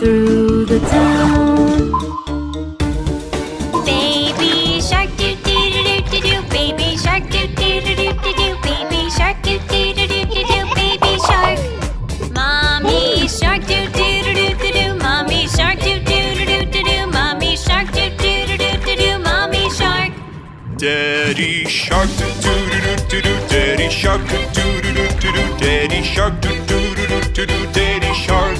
through the town. Baby shark doo doo doo doo doo. Baby shark doo doo doo doo doo. Baby shark doo doo doo doo doo. Baby shark. Mommy shark doo doo doo doo doo. Mommy shark doo doo doo doo doo. Mommy shark doo doo doo doo doo. Mommy shark. Daddy shark doo doo doo doo doo. Daddy shark doo doo doo doo doo. Daddy shark doo doo doo doo doo. Daddy shark.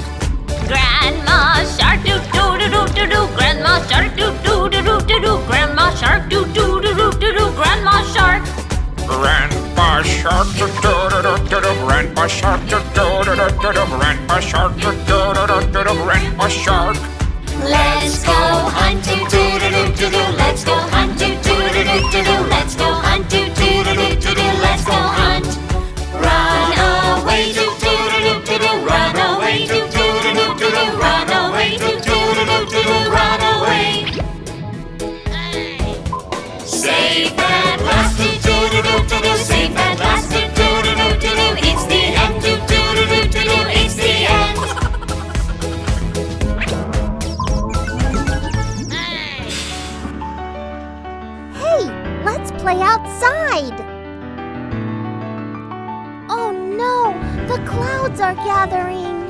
Grandma shark doo doo doo doo doo doo. Grandma shark doo doo doo doo doo doo. Grandma shark doo doo doo doo doo doo. Grandma shark. Grandpa shark doo doo doo doo doo. Grandpa shark doo doo doo doo doo. Grandpa shark doo doo doo doo doo. Grandpa shark. Let's go hunt doo doo doo doo doo doo. Let's go hunt doo doo doo doo doo doo. Let's go hunt doo doo doo doo doo doo. Let's go hunt. Run away doo doo doo doo doo doo. Run away doo doo doo doo doo doo. Run away doo doo doo doo doo doo. Run away. Safe at last doo doo doo doo doo doo. Safe at last doo doo doo doo doo doo. It's the end doo doo doo doo doo doo. It's the end. Hey, let's play outside. Oh no, the clouds are gathering.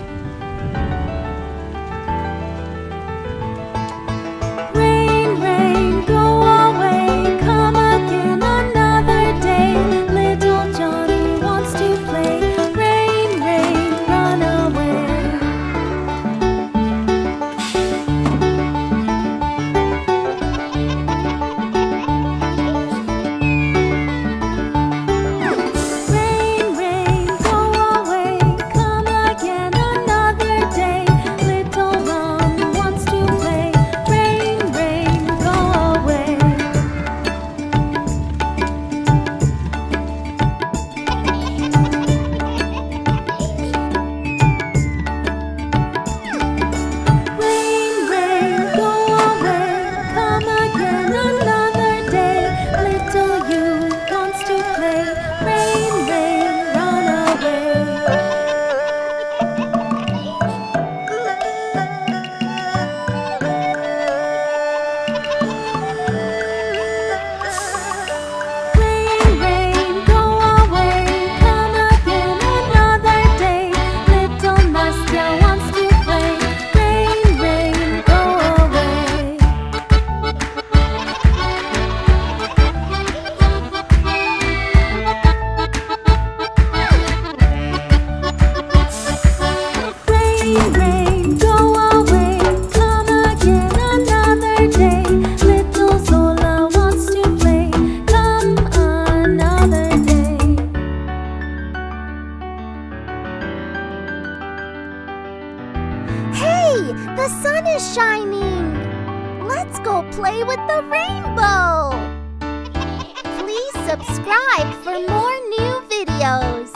Rain, rain, go away, come again another day. Little Johnny wants to play. Rain, rain, run away. Rain, rain, go away, come again another day. Little Ron wants to play. Rain, rain, go away. Rain, rain, go away, come again another day. Little you wants to play. Rain, rain, run away. Rain, rain, go away, come again another day. Little Nastya wants to play. Rain, rain, go away. Rain, rain, go away, come again another day. Little Zola wants to play. Come another day. Hey, the sun is shining. Let's go play with the rainbow. Please subscribe for more new videos.